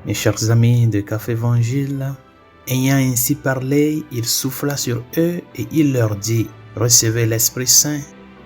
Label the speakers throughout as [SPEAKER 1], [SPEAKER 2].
[SPEAKER 1] Mes chers amis de Café Évangile, ayant ainsi parlé, il souffla sur eux et il leur dit, « Recevez l'Esprit Saint.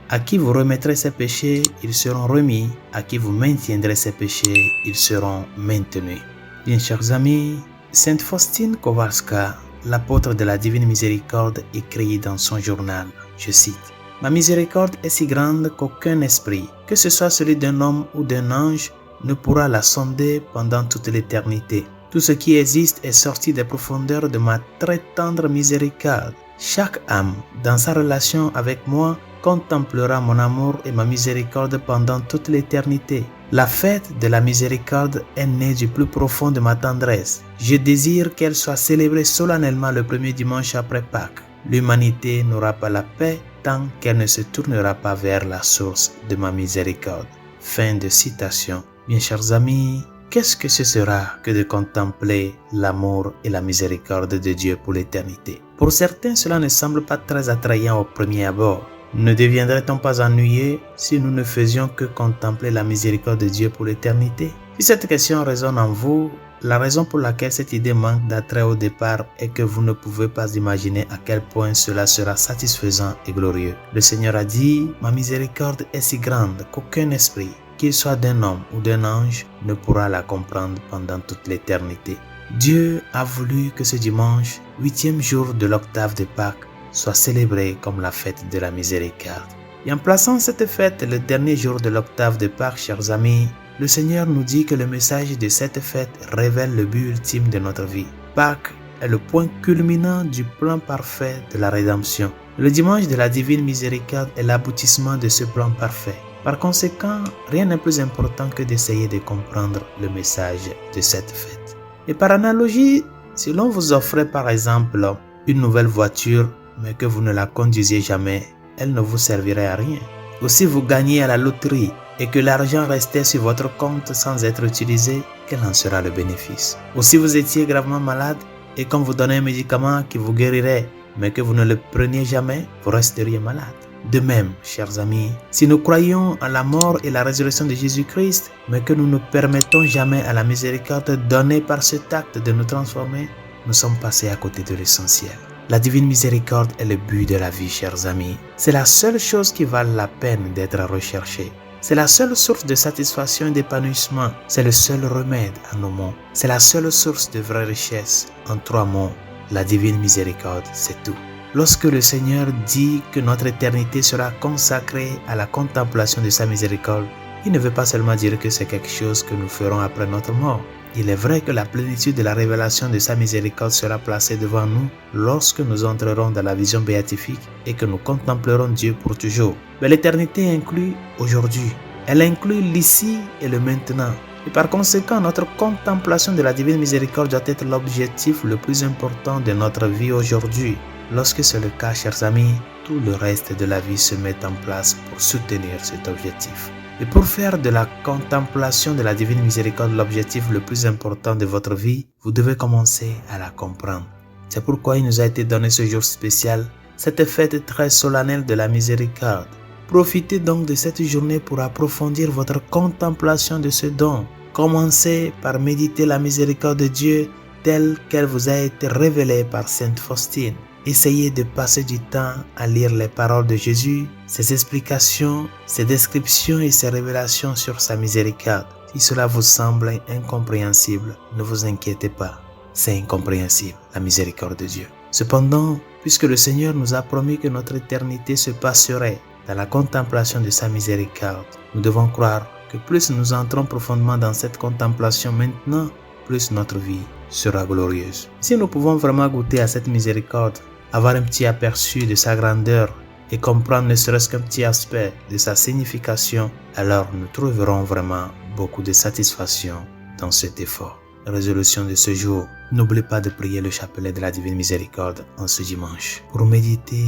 [SPEAKER 1] À qui vous remettrez ses péchés, ils seront remis. À qui vous maintiendrez ses péchés, ils seront maintenus. » Bien chers amis, Sainte Faustine Kowalska, l'apôtre de la Divine Miséricorde, écrit dans son journal, je cite, « Ma miséricorde est si grande qu'aucun esprit, que ce soit celui d'un homme ou d'un ange, ne pourra la sonder pendant toute l'éternité. Tout ce qui existe est sorti des profondeurs de ma très tendre miséricorde. Chaque âme, dans sa relation avec moi, contemplera mon amour et ma miséricorde pendant toute l'éternité. La fête de la miséricorde est née du plus profond de ma tendresse. Je désire qu'elle soit célébrée solennellement le premier dimanche après Pâques. L'humanité n'aura pas la paix tant qu'elle ne se tournera pas vers la source de ma miséricorde. » Fin de citation. Bien chers amis, qu'est-ce que ce sera que de contempler l'amour et la miséricorde de Dieu pour l'éternité? Pour certains, cela ne semble pas très attrayant au premier abord. Ne deviendrait-on pas ennuyé si nous ne faisions que contempler la miséricorde de Dieu pour l'éternité? Si cette question résonne en vous, la raison pour laquelle cette idée manque d'attrait au départ est que vous ne pouvez pas imaginer à quel point cela sera satisfaisant et glorieux. Le Seigneur a dit, « Ma miséricorde est si grande qu'aucun esprit, qu'il soit d'un homme ou d'un ange, ne pourra la comprendre pendant toute l'éternité. » Dieu a voulu que ce dimanche, 8e jour de l'octave de Pâques, soit célébré comme la fête de la miséricorde. Et en plaçant cette fête le dernier jour de l'octave de Pâques, chers amis, le Seigneur nous dit que le message de cette fête révèle le but ultime de notre vie. Pâques est le point culminant du plan parfait de la rédemption. Le dimanche de la divine miséricorde est l'aboutissement de ce plan parfait. Par conséquent, rien n'est plus important que d'essayer de comprendre le message de cette fête. Et par analogie, si l'on vous offrait par exemple une nouvelle voiture, mais que vous ne la conduisiez jamais, elle ne vous servirait à rien. Ou si vous gagnez à la loterie et que l'argent restait sur votre compte sans être utilisé, quel en sera le bénéfice? Ou si vous étiez gravement malade et qu'on vous donnait un médicament qui vous guérirait, mais que vous ne le preniez jamais, vous resteriez malade. De même, chers amis, si nous croyons en la mort et la résurrection de Jésus-Christ, mais que nous ne permettons jamais à la miséricorde donnée par cet acte de nous transformer, nous sommes passés à côté de l'essentiel. La divine miséricorde est le but de la vie, chers amis. C'est la seule chose qui vaut la peine d'être recherchée. C'est la seule source de satisfaction et d'épanouissement. C'est le seul remède à nos maux. C'est la seule source de vraie richesse. En 3 mots, la divine miséricorde, c'est tout. Lorsque le Seigneur dit que notre éternité sera consacrée à la contemplation de sa miséricorde, il ne veut pas seulement dire que c'est quelque chose que nous ferons après notre mort. Il est vrai que la plénitude de la révélation de sa miséricorde sera placée devant nous lorsque nous entrerons dans la vision béatifique et que nous contemplerons Dieu pour toujours. Mais l'éternité inclut aujourd'hui. Elle inclut l'ici et le maintenant. Et par conséquent, notre contemplation de la divine miséricorde doit être l'objectif le plus important de notre vie aujourd'hui. Lorsque c'est le cas, chers amis, tout le reste de la vie se met en place pour soutenir cet objectif. Et pour faire de la contemplation de la divine miséricorde l'objectif le plus important de votre vie, vous devez commencer à la comprendre. C'est pourquoi il nous a été donné ce jour spécial, cette fête très solennelle de la miséricorde. Profitez donc de cette journée pour approfondir votre contemplation de ce don. Commencez par méditer la miséricorde de Dieu telle qu'elle vous a été révélée par Sainte Faustine. Essayez de passer du temps à lire les paroles de Jésus, ses explications, ses descriptions et ses révélations sur sa miséricorde. Si cela vous semble incompréhensible, ne vous inquiétez pas, c'est incompréhensible, la miséricorde de Dieu. Cependant, puisque le Seigneur nous a promis que notre éternité se passerait dans la contemplation de sa miséricorde, nous devons croire que plus nous entrons profondément dans cette contemplation maintenant, plus notre vie sera glorieuse. Si nous pouvons vraiment goûter à cette miséricorde, avoir un petit aperçu de sa grandeur et comprendre ne serait-ce qu'un petit aspect de sa signification, alors nous trouverons vraiment beaucoup de satisfaction dans cet effort. Résolution de ce jour, n'oublie pas de prier le chapelet de la divine miséricorde en ce dimanche pour méditer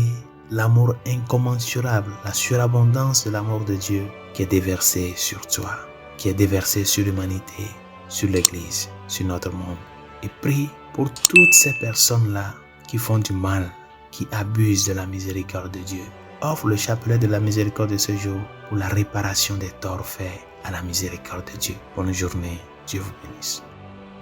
[SPEAKER 1] l'amour incommensurable, la surabondance de l'amour de Dieu qui est déversé sur toi, qui est déversé sur l'humanité, sur l'Église, sur notre monde. Et prie pour toutes ces personnes-là qui font du mal, qui abusent de la miséricorde de Dieu. Offre le chapelet de la miséricorde de ce jour pour la réparation des torts faits à la miséricorde de Dieu. Bonne journée, Dieu vous bénisse.